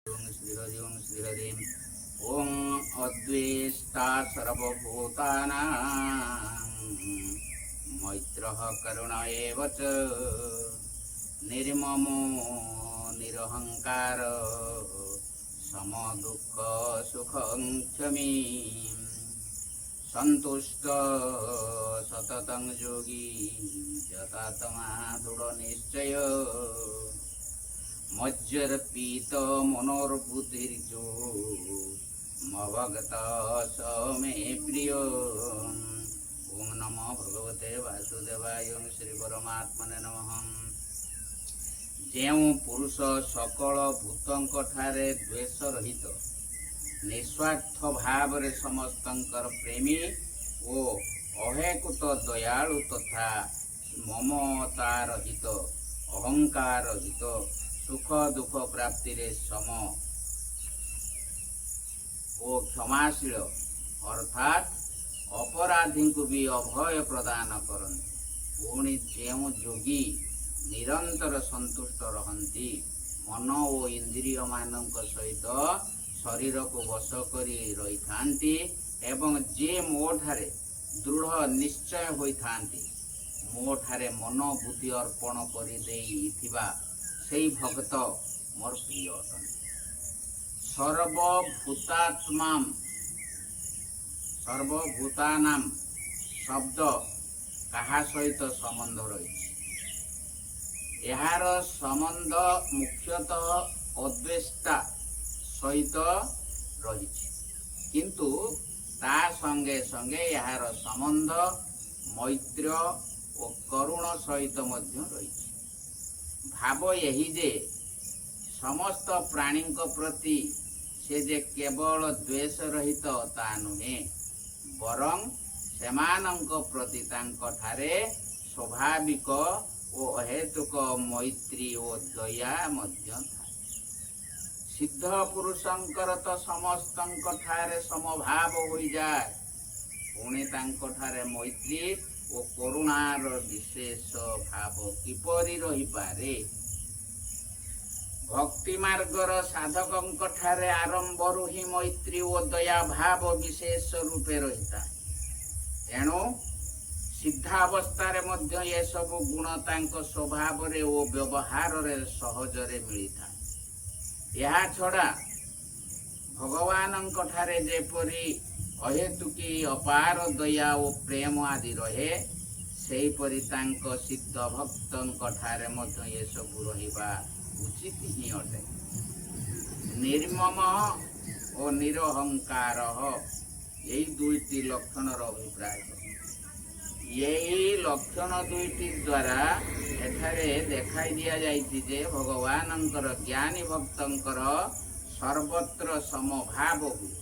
श्रीहरि ओं श्रीहरि ओं अद्वेष्टा सर्वभूतानां मैत्रः करुण एव च निर्ममो निरहंकार समदुःख सुखं क्षमी संतुष्ट सततं योगी यतात्मा दृढ़ निश्चय मज्जर्पित मनोर्बुद्धिर्जो मभगत स मे प्रिय। ओं नमो भगवते वासुदेवाय श्री परमात्मने नमः। जेउ पुरुष सकल भूतंक ठारे द्वेष रहित निस्वार्थ भाव रे समस्तंकर प्रेमी ओ अहेकुत दयालु तथा ममता रहित अहंकार रहित सुख दुख प्राप्ति रे सम ओ क्षमाशील अर्थात अपराधी को भी अभय प्रदान करती पुणी जो जोगी निरंतर संतुष्ट रहती मन और इंद्रिय मानक सहित शरीर को वश करी रही थांती एवं जे मोठारे दृढ़ निश्चय होई थांती मोठारे मन बुद्धि अर्पण करी देइथिबा सेई भक्त मोर प्रिय अटंती। सर्वभूतानाम शब्द कहा सहित संबंध रही यार संबंध मुख्यतः अद्वेष्टा सहित रही किंतु ता संगे संगे यार संबंध मैत्र और करुण सहित मध्य रही भाव यही जे समस्त प्राणी प्रति से जे केवल द्वेष रहित ता नुहे बरं सेमानंक प्रति तांक ठारे स्वाभाविक और अहेतुक मैत्री और दया मध्य थाए। सिद्ध पुरुषंकर तो समस्तंक ठारे समभाव हो जाए पुणे तांक ठारे मैत्री और करुणार विशेष भाव किपरि रही पारे। भक्ति मार्गर साधकंक ठारे आरंभरु ही मैत्री और दया भाव विशेष रूपे रही था एणु सिद्धावस्थारे मध्य ये सब गुण तांक स्वभाव रे ओ व्यवहार रे सहजरे मिलिथा। यह छड़ा भगवानंक ठारे जेपरि अहेतुकी अपार दया और प्रेम आदि रहे सेहीपरि तांक सिद्ध भक्तंक ठारे मध्य ये सब रहिबा उचित ही अटे। निर्मम और निरहंकार यही दुईटी लक्षणर अभिप्राय। यही लक्षण दुईटी द्वारा एठारे देखाई दिया जाइछि जे भगवानंकर ज्ञानी भक्तंकर सर्वत्र समभाव हुए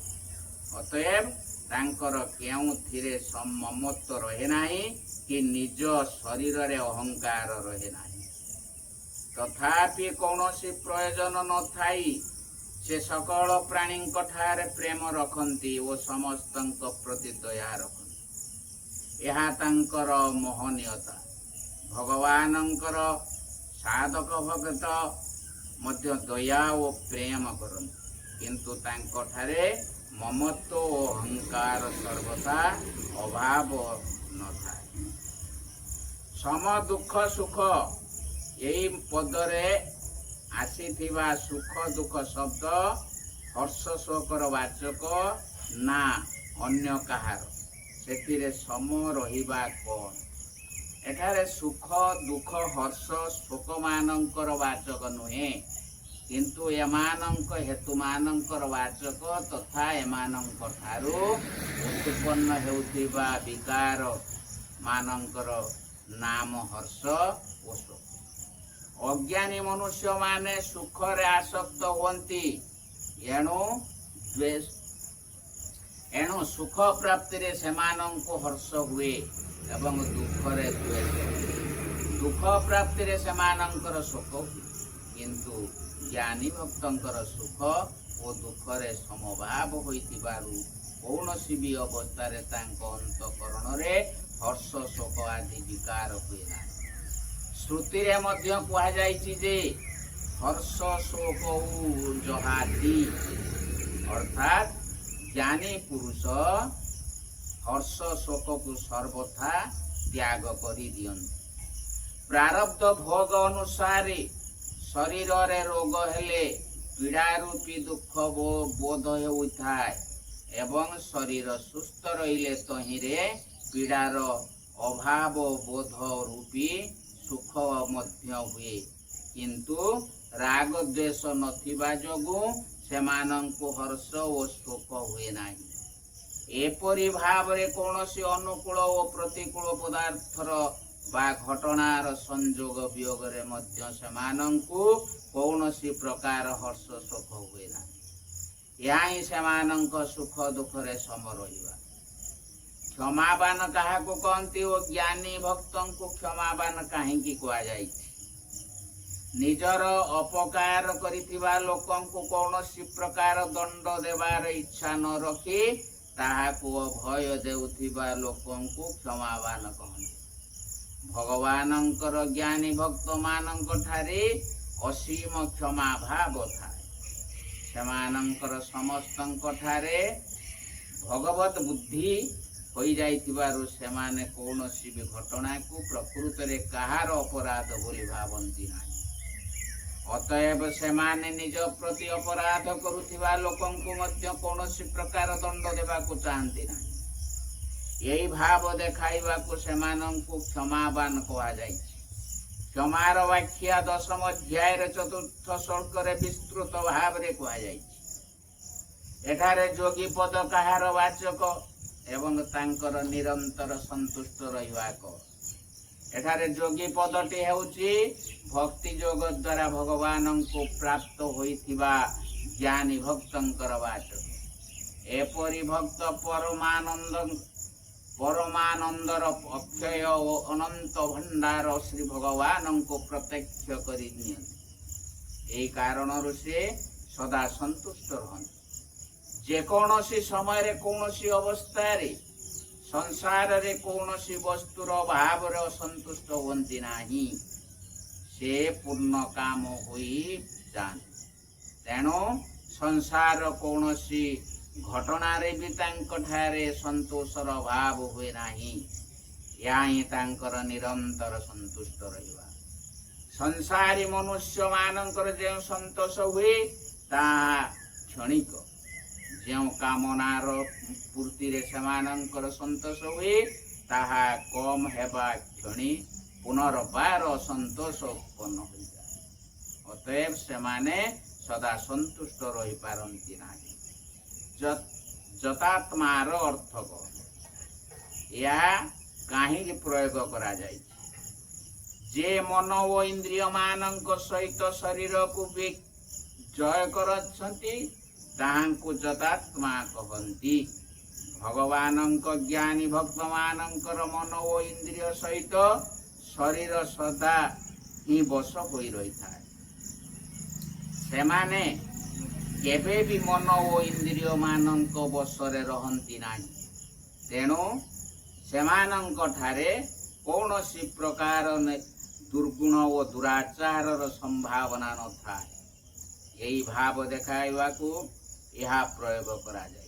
अतएव तांकर केउथिरे ममत्व रहे नाही कि निज शरीर रे अहंकार रहे नाही तथापि कौनसी प्रयोजन न थाई से सकल प्राणी ठारे प्रेम रखती और समस्तंक प्रति दया रखती यह तांकर मोहनीयता। भगवानंकर साधक भक्त मध्य दया और प्रेम करती किंतु तांक ठारे ममत्व और अहंकार सर्वथा अभाव न थाए। सम दुख सुख यही पदरे आसीथिबा सुख दुख शब्द हर्ष शोकर वाचक ना अन्य कहार सेथिरे सम रहिबा कोन। एठारे सुख दुख हर्ष शोक मानंकर वाचक नुहे किंतु एमानंक हेतु मानंकर वाचक तथा एमानंक ठारू उत्पन्न हेउथिबा विकार मानंकर नाम हर्ष ओ शोक। अज्ञानी मनुष्य माने सुख रे आसक्त होती एणु सुख प्राप्ति रे सेमानंको हर्ष हुए एवं दुख रे द्वेष दुख प्राप्ति रे सेमानंकर शोक हुए किंतु ज्ञानी भक्तंकर सुख और दुख रे समभाव होइतिबारु कौनसी भी अवस्था रे तांको अंतःकरण रे हर्ष शोक आदि विकार हुए ना। श्रुति रे मध्य कहा जाइछि जे हर्ष शोक जहाती अर्थात ज्ञानी पुरुष हर्ष शोक को सर्वथा त्याग करी दियंती। प्रारब्ध भोग अनुसार शरीर रे रोग हेले पीड़ा रूपी दुख बोध होइथाय एवं शरीर सुस्थ रहिले तहिरे पीड़ार अभाव बोध रूपी सुख मध्य हुए किंतु राग द्वेष नथिबा जोगु सेमानंकु हर्ष और शोक हुए नाही। एपरि भावरे कोनोसी अनुकूल और प्रतिकूल पदार्थर बा घटनार संयोग वियोग रे मध्य सेमानंकु कौनसी प्रकार हर्ष शोक हुए नाही। या ही सेमानंक सुख दुख रे सम रहिबा। क्षमावान काहाको कहती ओ ज्ञानी भक्तों को क्षमावान काहेकि कुआ जाइछि। निजर अपकार करिथिबा लोकं को कौनसी प्रकार दंड देवार इच्छा न रखी ताहाको भय देउथिबा लोकं को क्षमावान कहନ୍ତି। भगवानंकर ज्ञानी भक्त मानंक ठारे असीम क्षमा भाव थाए। सेमानंकर समस्तंक ठारे भगवत बुद्धि होई जाइथिबारु सेमाने कौनसी भी घटना को प्रकृत रे कहार अपराध बोली भावंती नाही। अतएव सेमाने निज प्रति अपराध करुथिबा लोकं को मध्य कौनसी प्रकार दंड देबा को चाहंती नाही। यही भाव देखाइबा को सेमानंकु क्षमावान कहा जाइछि। क्षमार व्याख्या 10म अध्याय 4th श्लोक रे विस्तृत भाव रे कहा जाइछि। एठारे जोगी पद कहार वाचक एवं तांकर निरंतर संतुष्ट रहिबाक। एठारे जोगी पदटी हेउछि भक्ति योग द्वारा भगवान को प्राप्त होइथिबा ज्ञानी भक्तंकर वाचक। एपरि भक्त परमानंदर अक्षय और अनंत भंडार श्री भगवान को प्रत्यक्ष करि नियंती। एई कारणरु से सदा संतुष्ट रहନ୍ତି। जेकोनोसी समय रे कोनोसी अवस्था रे संसार रे कोनोसी वस्तुर अभाव रे असंतुष्ट होंती नाही। से पूर्ण काम होई जाନ୍ତି। तेणु संसार कोनोसी घटना रे भी ठारे संतोषर अभाव हुए नाही। या ही तांकर निरंतर संतुष्ट रहिबा। संसारी मनुष्य मानकर जे संतोष हुए ता क्षणिक। जो कामनार पूर्ति रे सेमानंकर संतोष हुए ताहा कम हेबा क्षणी पुनर्बार असंतोष उत्पन्न हो जाए। अतएव सेमाने सदा संतुष्ट रही पारंती नाही। जतात्मार अर्थ या कहीं प्रयोग करा जाए। जे मन और इंद्रिय मानक सहित शरीर को भी जय करछंती ताहांकु जतात्मा कहंती। भगवानंक ज्ञानी भक्त मानंकर मन और इंद्रिय सहित शरीर सदा ही बस होई रही थाए। सेमाने केबे भी मन और इंद्रिय मानक बसरे रहंती नाही। तेणु सेमानंक ठारे कौनसी प्रकार दुर्गुण और दुराचार संभावना न थाए। यही भाव देखाइबा को यह प्रयोग करा जाए।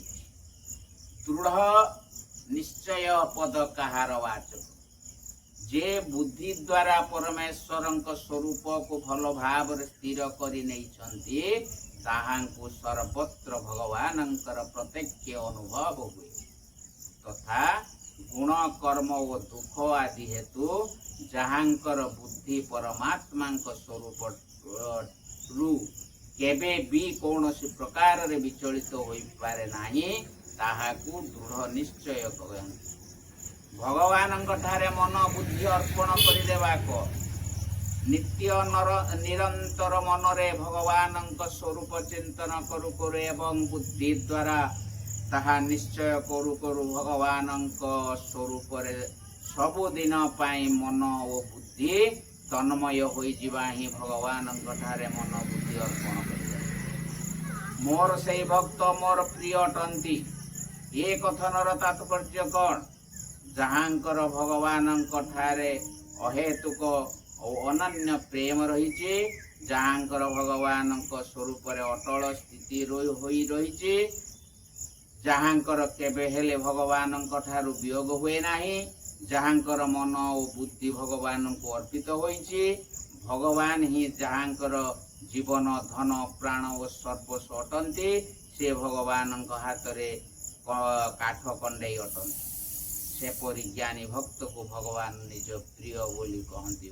दृढ़ निश्चय पद कहार वाचक। जे बुद्धि द्वारा परमेश्वर स्वरूप को भल भाव स्थिर करि नैछंती ताहांकु सर्वत्र भगवानंकर प्रत्यक्ष अनुभव हुए। तथा गुण कर्म और दुख आदि हेतु जहांकर बुद्धि परमात्मा स्वरूप रु केबे भी कौनसी प्रकार रे विचलित होई पारे नाही ताहाकु दृढ़ निश्चय कहंती। भगवानंक ठारे मन बुद्धि अर्पण करि देबाको नित्य निरंतर मनरे भगवानंक स्वरूप चिंतन करू करू एवं बुद्धि द्वारा ताहा निश्चय करू करू भगवानंक स्वरूप रे सबुदिन पाई मन और बुद्धि तन्मय होई जिबा ही भगवानंक ठारे मन बुद्धि अर्पण करिबा। मोर सेई भक्त मोर प्रिय अटंती। ये कथनर तात्पर्य कौन? जहांकर भगवानंक ठारे अहेतुक और अनन्य प्रेम रही ଯାହାଙ୍କର ଭଗବାନଙ୍କ ସ୍ୱରୂପରେ ଅଟଳ ସ୍ଥିତି ହୋଇ ରହିଛି, ଯାହାଙ୍କର କେବେ ହେଲେ ଭଗବାନଙ୍କ ଠାରୁ ବିୟୋଗ ହୁଏ ନାହିଁ, ଯାହାଙ୍କର ମନ ଓ ବୁଦ୍ଧି ଭଗବାନଙ୍କୁ ଅର୍ପିତ ହୋଇଛି, ଭଗବାନ ହିଁ ଯାହାଙ୍କର ଜୀବନ, ଧନ, ପ୍ରାଣ ଓ ସର୍ବସ୍ୱ ଅଟନ୍ତି, ସେ ଭଗବାନଙ୍କ ହାତରେ କାଠ କଣ୍ଡେଇ ଅଟନ୍ତି। ସେପରି ଜ୍ଞାନୀ ଭକ୍ତକୁ ଭଗବାନ ନିଜ ପ୍ରିୟ ବୋଲି କହନ୍ତି।